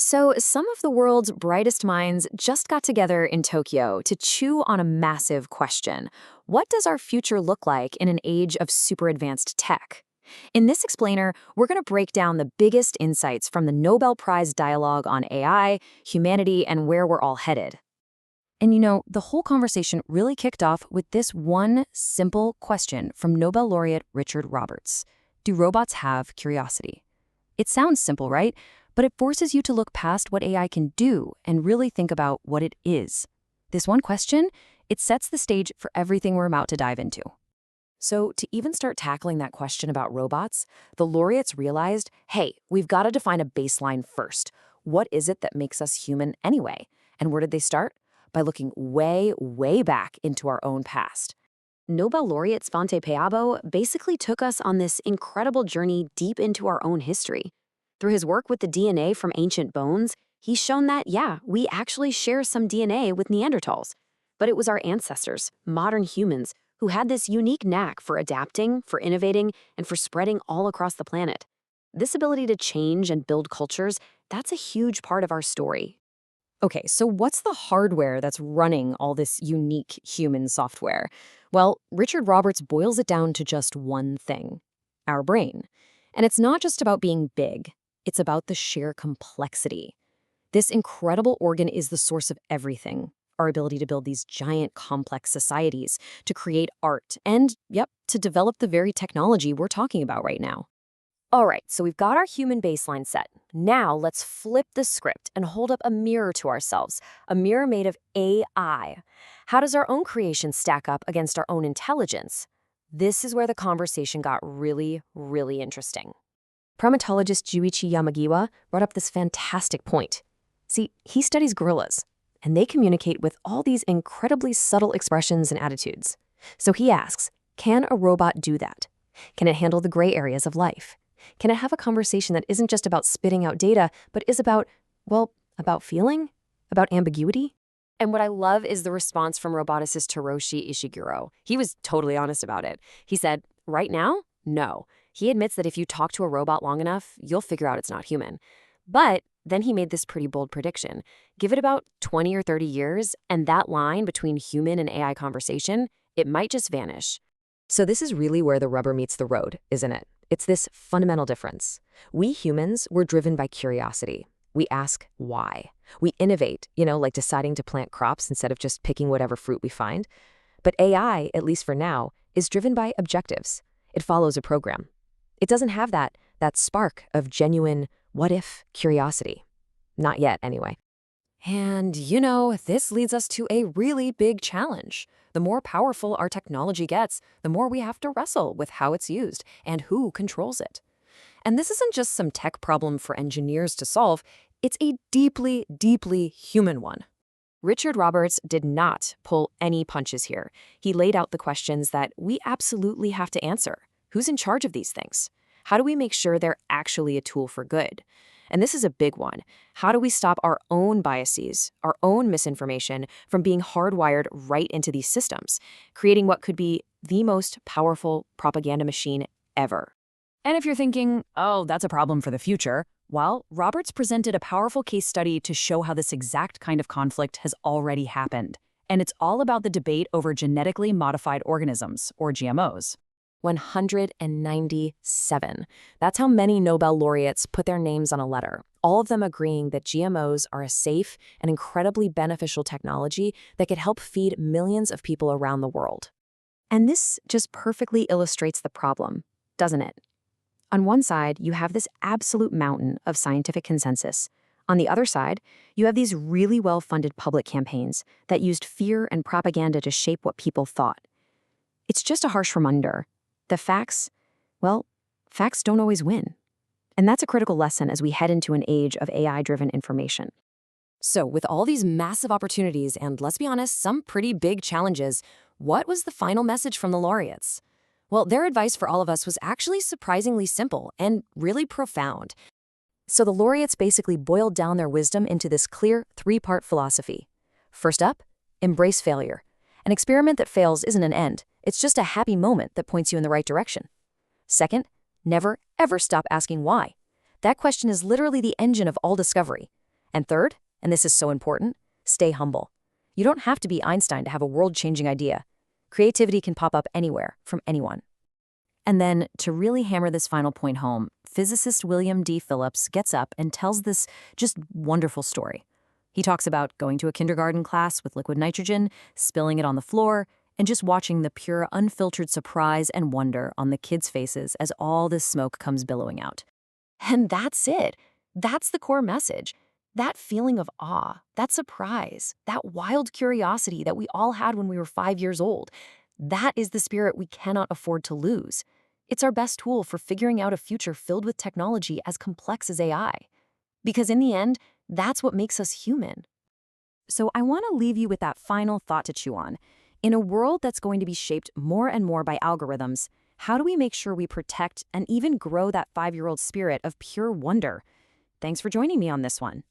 So, some of the world's brightest minds just got together in Tokyo to chew on a massive question. What does our future look like in an age of super advanced tech? In this explainer, we're going to break down the biggest insights from the Nobel Prize dialogue on AI, humanity, and where we're all headed. And the whole conversation really kicked off with this one simple question from Nobel laureate Richard Roberts. Do robots have curiosity? It sounds simple, right? But it forces you to look past what AI can do and really think about what it is. This one question, it sets the stage for everything we're about to dive into. So to even start tackling that question about robots, the laureates realized, hey, we've got to define a baseline first. What is it that makes us human anyway? And where did they start? By looking way, way back into our own past. Nobel laureate Svante Pääbo basically took us on this incredible journey deep into our own history. Through his work with the DNA from ancient bones, he's shown that, yeah, we actually share some DNA with Neanderthals. But it was our ancestors, modern humans, who had this unique knack for adapting, for innovating, and for spreading all across the planet. This ability to change and build cultures, that's a huge part of our story. Okay, so what's the hardware that's running all this unique human software? Well, Richard Roberts boils it down to just one thing: our brain. And it's not just about being big. It's about the sheer complexity. This incredible organ is the source of everything. Our ability to build these giant, complex societies, to create art, and, to develop the very technology we're talking about right now. All right, so we've got our human baseline set. Now let's flip the script and hold up a mirror to ourselves, a mirror made of AI. How does our own creation stack up against our own intelligence? This is where the conversation got really, really interesting. Primatologist Juichi Yamagiwa brought up this fantastic point. See, he studies gorillas, and they communicate with all these incredibly subtle expressions and attitudes. So he asks, can a robot do that? Can it handle the gray areas of life? Can it have a conversation that isn't just about spitting out data, but is about feeling? About ambiguity? And what I love is the response from roboticist Hiroshi Ishiguro. He was totally honest about it. He said, right now, no. He admits that if you talk to a robot long enough, you'll figure out it's not human. But then he made this pretty bold prediction. Give it about 20 or 30 years, and that line between human and AI conversation, it might just vanish. So this is really where the rubber meets the road, isn't it? It's this fundamental difference. We humans were driven by curiosity. We ask why. We innovate, like deciding to plant crops instead of just picking whatever fruit we find. But AI, at least for now, is driven by objectives. It follows a program. It doesn't have that spark of genuine what-if curiosity. Not yet, anyway. And, this leads us to a really big challenge. The more powerful our technology gets, the more we have to wrestle with how it's used and who controls it. And this isn't just some tech problem for engineers to solve. It's a deeply, deeply human one. Richard Roberts did not pull any punches here. He laid out the questions that we absolutely have to answer. Who's in charge of these things? How do we make sure they're actually a tool for good? And this is a big one. How do we stop our own biases, our own misinformation from being hardwired right into these systems, creating what could be the most powerful propaganda machine ever? And if you're thinking, oh, that's a problem for the future, well, Roberts presented a powerful case study to show how this exact kind of conflict has already happened. And it's all about the debate over genetically modified organisms, or GMOs. 197. That's how many Nobel laureates put their names on a letter, all of them agreeing that GMOs are a safe and incredibly beneficial technology that could help feed millions of people around the world. And this just perfectly illustrates the problem, doesn't it? On one side, you have this absolute mountain of scientific consensus. On the other side, you have these really well-funded public campaigns that used fear and propaganda to shape what people thought. It's just a harsh reminder. The facts don't always win. And that's a critical lesson as we head into an age of AI-driven information. So with all these massive opportunities and, let's be honest, some pretty big challenges, what was the final message from the laureates? Well, their advice for all of us was actually surprisingly simple and really profound. So the laureates basically boiled down their wisdom into this clear three-part philosophy. First up, embrace failure. An experiment that fails isn't an end. It's just a happy moment that points you in the right direction. Second, never, ever stop asking why. That question is literally the engine of all discovery. And third, and this is so important, stay humble. You don't have to be Einstein to have a world-changing idea. Creativity can pop up anywhere, from anyone. And then, to really hammer this final point home, physicist William D. Phillips gets up and tells this just wonderful story. He talks about going to a kindergarten class with liquid nitrogen, spilling it on the floor, and just watching the pure, unfiltered surprise and wonder on the kids' faces as all this smoke comes billowing out. And that's it. That's the core message. That feeling of awe, that surprise, that wild curiosity that we all had when we were 5 years old, that is the spirit we cannot afford to lose. It's our best tool for figuring out a future filled with technology as complex as AI. Because in the end, that's what makes us human. So I want to leave you with that final thought to chew on. In a world that's going to be shaped more and more by algorithms, how do we make sure we protect and even grow that 5-year-old spirit of pure wonder? Thanks for joining me on this one.